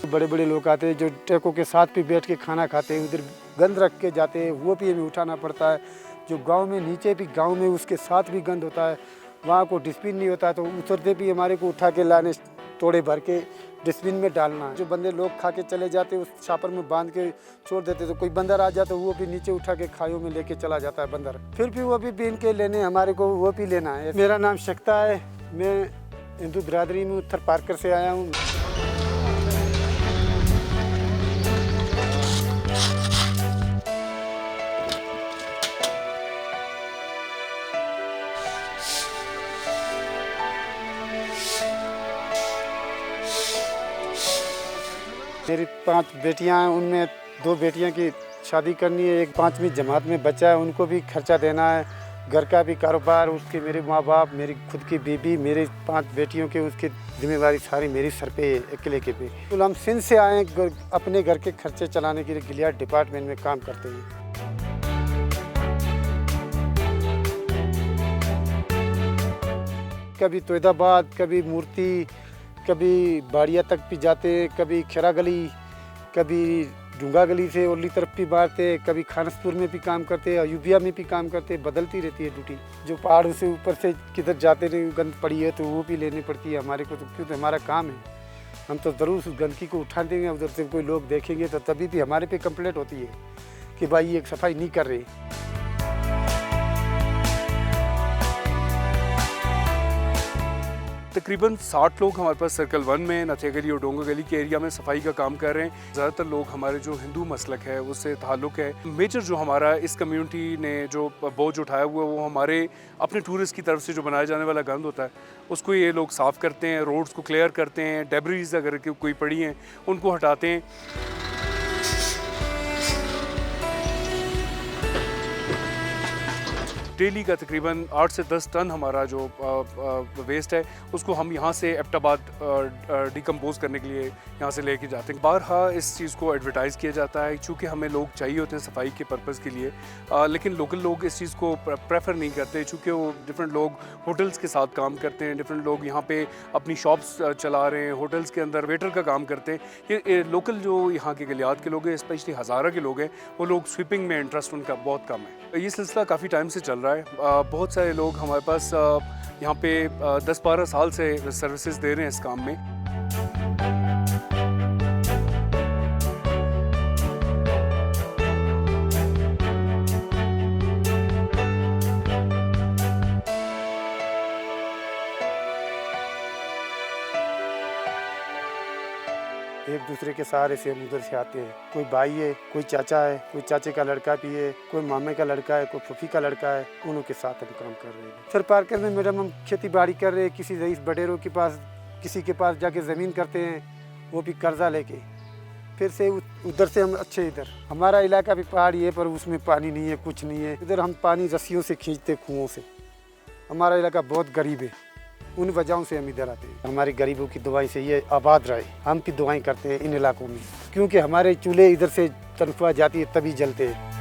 बड़े बड़े लोग आते हैं जो ट्रकों के साथ भी बैठ के खाना खाते हैं, उधर गंद रख के जाते हैं, वो भी हमें उठाना पड़ता है। जो गांव में नीचे भी गांव में उसके साथ भी गंद होता है, वहाँ को डस्टबिन नहीं होता तो उतरते भी हमारे को उठा के लाने, तोड़े भर के डस्टबिन में डालना। जो बंदे लोग खा के चले जाते उस छापर में बांध के छोड़ देते, तो कोई बंदर आ जाता तो वो भी नीचे उठा के खाइयों में लेके चला जाता है बंदर। फिर भी वो भी बीन के लेने हमारे को वो भी लेना है। मेरा नाम शक्ता है, मैं हिंदू बिरादरी में उत्तर पारकर से आया हूँ। मेरी 5 बेटियां हैं, उनमें 2 बेटियां की शादी करनी है, एक 5वीं जमात में बच्चा है, उनको भी खर्चा देना है, घर का भी कारोबार, उसके मेरे माँ बाप, मेरी खुद की बीबी, मेरे 5 बेटियों के उसकी जिम्मेदारी सारी मेरी सर पे है, अकेले के पे। तो हम सिंध से आए अपने घर के खर्चे चलाने के लिए गिलियाड डिपार्टमेंट में काम करते हैं। कभी तोयदाबाद, कभी मूर्ति, कभी बाड़िया तक भी जाते, कभी खेरा गली, कभी डूंगा गली से ओरली तरफ भी मारते, कभी खानसपुर में भी काम करते, अयूबिया में भी काम करते, बदलती रहती है ड्यूटी। जो पहाड़ से ऊपर से किधर जाते नहीं, गंद पड़ी है तो वो भी लेनी पड़ती है हमारे को, तो क्योंकि हमारा काम है, हम तो ज़रूर उस गंदगी को उठा देंगे। उधर से कोई लोग देखेंगे तो तभी भी हमारे पे कंप्लेंट होती है कि भाई ये सफाई नहीं कर रही। तकरीबन 60 लोग हमारे पास सर्कल 1 में नथिया गली और डोंगा गली के एरिया में सफाई का काम कर रहे हैं। ज़्यादातर लोग हमारे जो हिंदू मसलक है उससे ताल्लुक़ है। मेजर जो हमारा इस कम्युनिटी ने जो बोझ उठाया हुआ है वो हमारे अपने टूरिस्ट की तरफ से जो बनाया जाने वाला गंद होता है उसको ये लोग साफ़ करते हैं, रोड्स को क्लियर करते हैं, डेब्रीज अगर कोई पड़ी हैं उनको हटाते हैं। डेली का तकरीबन 8 से 10 टन हमारा जो वेस्ट है उसको हम यहाँ से एबटाबाद डिकम्पोज करने के लिए यहाँ से लेके जाते हैं। बारहा इस चीज़ को एडवर्टाइज़ किया जाता है चूँकि हमें लोग चाहिए होते हैं सफाई के पर्पज़ के लिए, लेकिन लोकल लोग इस चीज़ को प्रेफर नहीं करते चूँकि वो डिफरेंट लोग होटल्स के साथ काम करते हैं, डिफरेंट लोग यहाँ पे अपनी शॉप्स चला रहे हैं, होटल्स के अंदर वेटर का काम करते हैं। ये लोकल जो यहाँ के गलियात के लोग हैं, स्पेशली हज़ारा के लोग हैं, वो लोग स्वीपिंग में इंटरेस्ट उनका बहुत कम है। ये सिलसिला काफ़ी टाइम से चल रहा है। बहुत सारे लोग हमारे पास यहाँ पे 10-12 साल से सर्विसेज दे रहे हैं इस काम में। एक दूसरे के सहारे से हम उधर से आते हैं। कोई भाई है, कोई चाचा है, कोई चाचे का लड़का भी है, कोई मामे का लड़का है, कोई फूफी का लड़का है, उन्हों के साथ हम काम कर रहे हैं। सर पार्कर में मैडम हम खेती बाड़ी कर रहे हैं, किसी रईस बडेरों के पास, किसी के पास जाके ज़मीन करते हैं, वो भी कर्जा लेके, फिर से उधर से हम अच्छे इधर। हमारा इलाका भी पहाड़ी है पर उसमें पानी नहीं है, कुछ नहीं है। इधर हम पानी रस्सियों से खींचते कुओं से। हमारा इलाका बहुत गरीब है, उन वजहों से हम इधर आते हैं। हमारी गरीबों की दुआई से ये आबाद रहे, हम भी दुआएं करते हैं इन इलाकों में, क्योंकि हमारे चूल्हे इधर से तनख्वाह जाती है तभी जलते हैं।